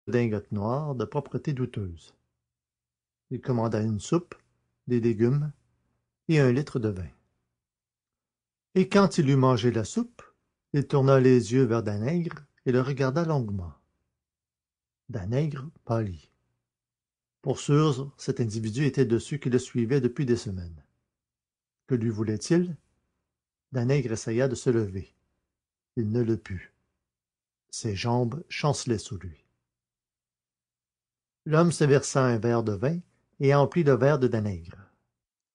redingote noire de propreté douteuse. Il commanda une soupe, des légumes et 1 litre de vin. Et quand il eut mangé la soupe, il tourna les yeux vers Danègre et le regarda longuement. Danègre pâlit. Pour sûr, cet individu était de ceux qui le suivaient depuis des semaines. Que lui voulait-il? Danègre essaya de se lever. Il ne le put. Ses jambes chancelaient sous lui. L'homme se versa un verre de vin et emplit le verre de Danègre.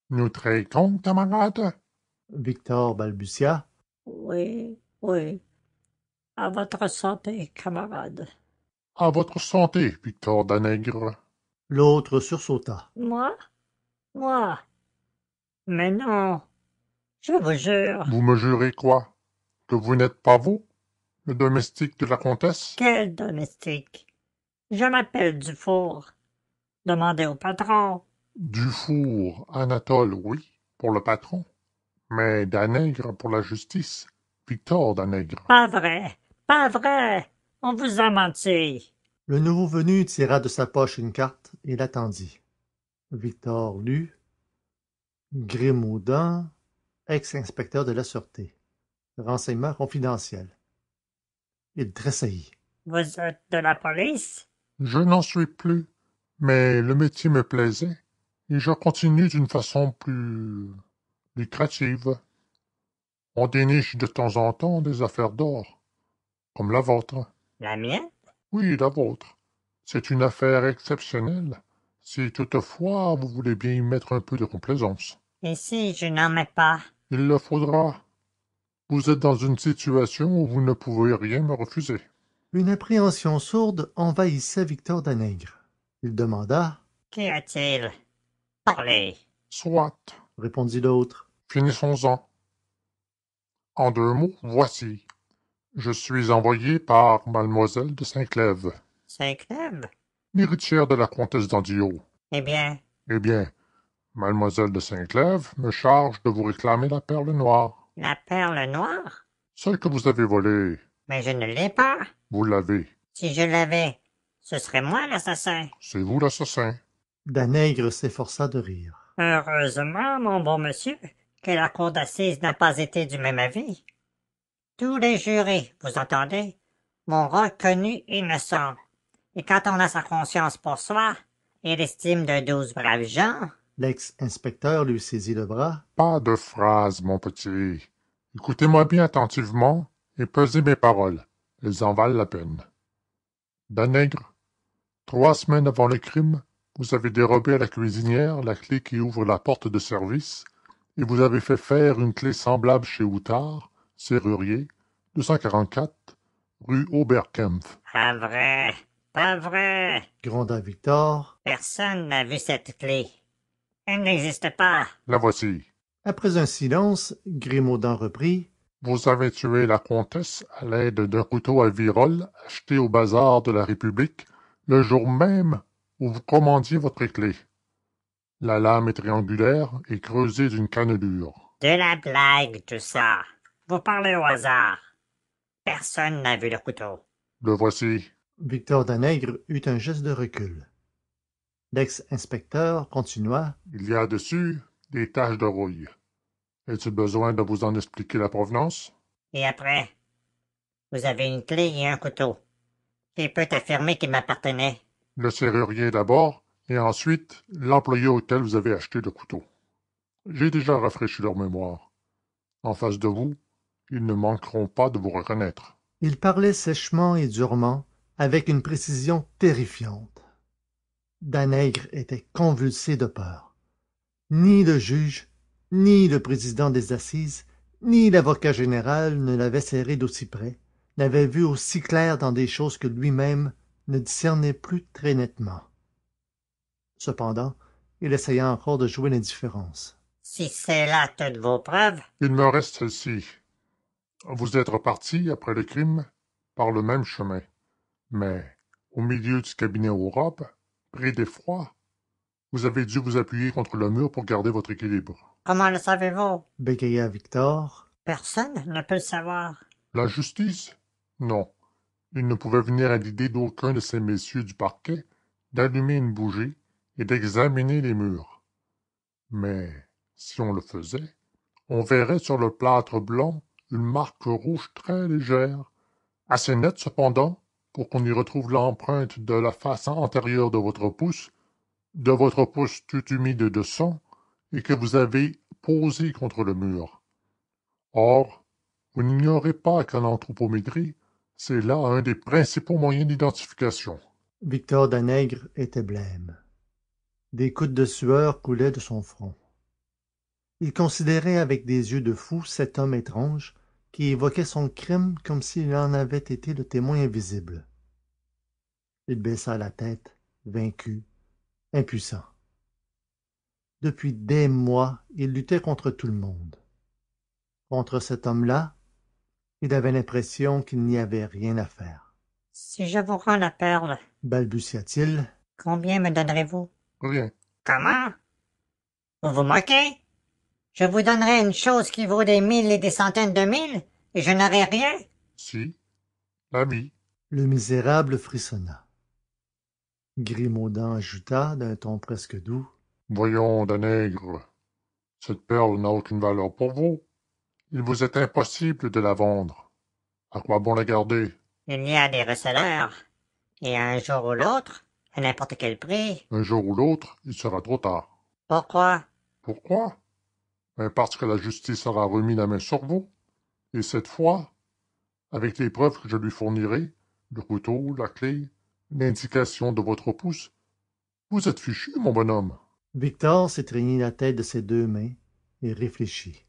Nous traitons, camarade? Victor balbutia. Oui, oui. À votre santé, camarade. À votre santé, Victor Danègre. L'autre sursauta. Moi? Moi? Mais non, je vous jure. Vous me jurez quoi? Que vous n'êtes pas vous, le domestique de la comtesse? Quel domestique? Je m'appelle Dufour. Demandez au patron. Dufour, Anatole, oui, pour le patron. Mais Danègre pour la justice. Victor Danègre. Pas vrai, pas vrai. On vous a menti. Le nouveau venu tira de sa poche une carte et l'attendit. Victor lut Grimaudan, ex-inspecteur de la Sûreté. Renseignements confidentiels. Il tressaillit. Vous êtes de la police? Je n'en suis plus, mais le métier me plaisait, et je continue d'une façon plus lucrative. On déniche de temps en temps des affaires d'or, comme la vôtre. La mienne? Oui, la vôtre. C'est une affaire exceptionnelle, si toutefois vous voulez bien y mettre un peu de complaisance. Et si je n'en mets pas? Il le faudra. Vous êtes dans une situation où vous ne pouvez rien me refuser. Une appréhension sourde envahissait Victor Danègre. Il demanda. Qu'y a-t-il? Parlez. Soit. Répondit l'autre. Finissons-en. En 2 mots, voici. Je suis envoyé par mademoiselle de Saint-Clèves, Saint-Clèves? l'héritière de la comtesse d'Andiot. Eh bien, Eh bien, mademoiselle de Saint-Clèves me charge de vous réclamer la perle noire, la perle noire? celle que vous avez volée. Mais je ne l'ai pas. Vous l'avez. Si je l'avais, ce serait moi l'assassin. C'est vous l'assassin. Danègre s'efforça de rire. Heureusement, mon bon monsieur, que la cour d'assises n'a pas été du même avis. Tous les jurés, vous entendez, m'ont reconnu innocent. Et quand on a sa conscience pour soi et l'estime de 12 braves gens... L'ex-inspecteur lui saisit le bras. Pas de phrase, mon petit. Écoutez-moi bien attentivement et pesez mes paroles. Elles en valent la peine. Danègre, 3 semaines avant le crime, vous avez dérobé à la cuisinière la clé qui ouvre la porte de service et vous avez fait faire une clé semblable chez Outard, serrurier, 244, rue Oberkampf. Pas vrai, pas vrai. Gronda Victor. Personne n'a vu cette clé. Elle n'existe pas. La voici. Après un silence, Grimaudan reprit. Vous avez tué la comtesse à l'aide d'un couteau à virole acheté au bazar de la République le jour même où vous commandiez votre clé. La lame est triangulaire et creusée d'une cannelure. De la blague, tout ça. Vous parlez au hasard. Personne n'a vu le couteau. Le voici. Victor Danègre eut un geste de recul. L'ex-inspecteur continua. Il y a dessus des taches de rouille. Ai-tu besoin de vous en expliquer la provenance? Et après, vous avez une clé et un couteau. Qui peut affirmer qu'il m'appartenait? Le serrurier d'abord, et ensuite l'employé auquel vous avez acheté le couteau. J'ai déjà rafraîchi leur mémoire. En face de vous, ils ne manqueront pas de vous reconnaître. Il parlait sèchement et durement, avec une précision terrifiante. Danègre était convulsé de peur. Ni le juge, ni le président des assises, ni l'avocat général ne l'avaient serré d'aussi près, n'avaient vu aussi clair dans des choses que lui-même ne discernait plus très nettement. Cependant, il essaya encore de jouer l'indifférence. Si c'est là toutes vos preuves... Il me reste celle-ci. Vous êtes reparti, après le crime, par le même chemin. Mais, au milieu du cabinet aux robes, près des froids, vous avez dû vous appuyer contre le mur pour garder votre équilibre. Comment le savez-vous? Bégaya Victor. Personne ne peut le savoir. La justice? Non. Il ne pouvait venir à l'idée d'aucun de ces messieurs du parquet d'allumer une bougie et d'examiner les murs. Mais si on le faisait, on verrait sur le plâtre blanc une marque rouge très légère, assez nette cependant pour qu'on y retrouve l'empreinte de la face antérieure de votre pouce tout humide de sang, et que vous avez posé contre le mur. Or, vous n'ignorez pas qu'en anthropométrie, c'est là un des principaux moyens d'identification. Victor Danègre était blême. Des gouttes de sueur coulaient de son front. Il considérait avec des yeux de fou cet homme étrange qui évoquait son crime comme s'il en avait été le témoin invisible. Il baissa la tête, vaincu, impuissant. Depuis des mois, il luttait contre tout le monde. Contre cet homme-là, il avait l'impression qu'il n'y avait rien à faire. Si je vous rends la perle, Balbutia-t-il. combien me donnerez-vous? Rien. Comment? Vous vous moquez? Je vous donnerai une chose qui vaut des mille et des centaines de mille, et je n'aurai rien? Si, l'ami. Le misérable frissonna. Grimaudan ajouta d'un ton presque doux. Voyons, Danègre, cette perle n'a aucune valeur pour vous. Il vous est impossible de la vendre. À quoi bon la garder? Il y a des receleurs, et un jour ou l'autre, à n'importe quel prix. Un jour ou l'autre, il sera trop tard. Pourquoi? Pourquoi? Ben parce que la justice aura remis la main sur vous. Et cette fois, avec les preuves que je lui fournirai, le couteau, la clé, l'indication de votre pouce, vous êtes fichu, mon bonhomme. Victor s'étreignit la tête de ses deux mains et réfléchit.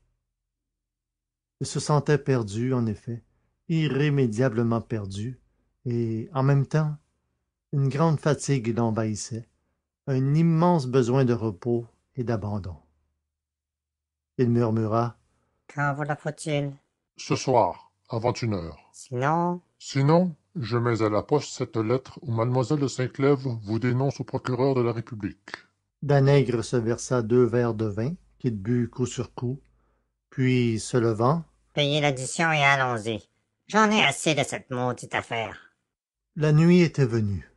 Il se sentait perdu, en effet, irrémédiablement perdu, et, en même temps, une grande fatigue l'envahissait, un immense besoin de repos et d'abandon. Il murmura. Quand vous la faut-il? Ce soir, avant 1 heure. Sinon, Sinon, je mets à la poste cette lettre où Mademoiselle de Saint-Clèves vous dénonce au procureur de la République. Danègre se versa 2 verres de vin, qu'il but coup sur coup, puis, se levant, payez l'addition et allons-y. J'en ai assez de cette maudite affaire. la nuit était venue.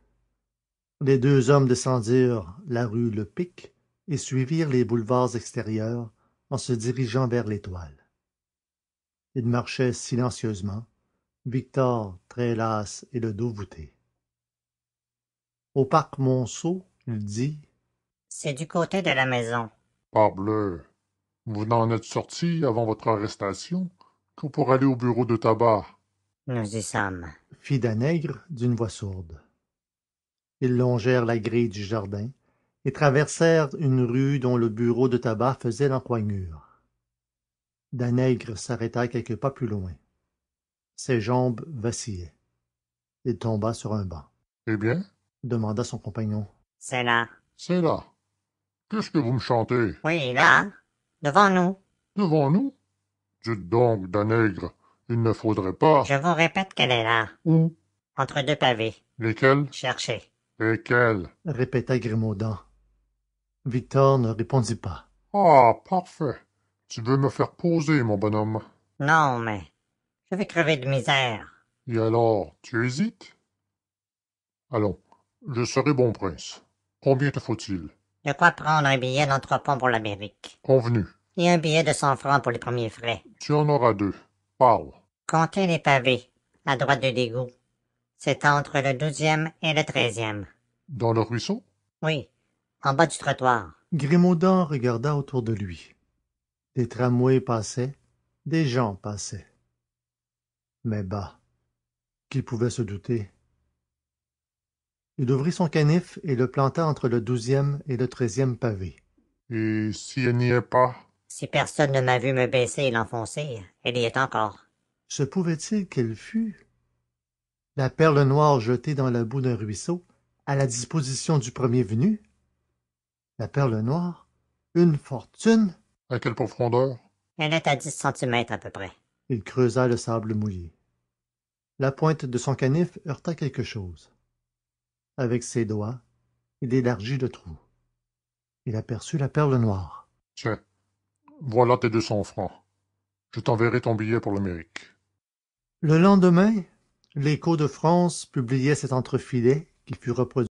Les deux hommes descendirent la rue Le Pic et suivirent les boulevards extérieurs en se dirigeant vers l'Étoile. Ils marchaient silencieusement, Victor très las et le dos voûté. Au parc Monceau, il dit. C'est du côté de la maison. Parbleu, vous n'en êtes sorti avant votre arrestation que pour aller au bureau de tabac. Nous y sommes. Fit Danègre d'une voix sourde. Ils longèrent la grille du jardin et traversèrent une rue dont le bureau de tabac faisait l'encoignure. Danègre s'arrêta quelques pas plus loin. Ses jambes vacillaient. Il tomba sur un banc. Eh bien, Demanda son compagnon. C'est là. c'est là. Qu'est-ce que vous me chantez? Oui, là. Devant nous. Devant nous? Dites donc, Danègre, il ne faudrait pas... Je vous répète qu'elle est là. Où? Entre deux pavés. Lesquels? Cherchez. Lesquels? Répéta Grimaudan. Victor ne répondit pas. Ah, parfait. Tu veux me faire poser, mon bonhomme. Non, mais je vais crever de misère. Et alors, tu hésites? Allons, je serai bon prince. Combien te faut-il? De quoi prendre un billet d'entrepont pour l'Amérique. Convenu. Et un billet de 100 francs pour les premiers frais. Tu en auras 2. Parle. Comptez les pavés, à droite de l'égout. C'est entre le 12e et le 13e. Dans le ruisseau? Oui, en bas du trottoir. Grimaudan regarda autour de lui. Des tramways passaient, des gens passaient. Mais bah, qui pouvait se douter? Il ouvrit son canif et le planta entre le 12e et le 13e pavé. Et si elle n'y est pas? Si personne ne m'a vu me baisser et l'enfoncer, elle y est encore. Se pouvait-il qu'elle fût la perle noire jetée dans la boue d'un ruisseau, à la disposition du premier venu? La perle noire? Une fortune? À quelle profondeur? Elle est à 10 centimètres à peu près. Il creusa le sable mouillé. La pointe de son canif heurta quelque chose. Avec ses doigts, il élargit le trou. Il aperçut la perle noire. Tiens, voilà tes 200 francs. Je t'enverrai ton billet pour l'Amérique. Le lendemain, L'Écho de France publiait cet entrefilet qui fut reproduit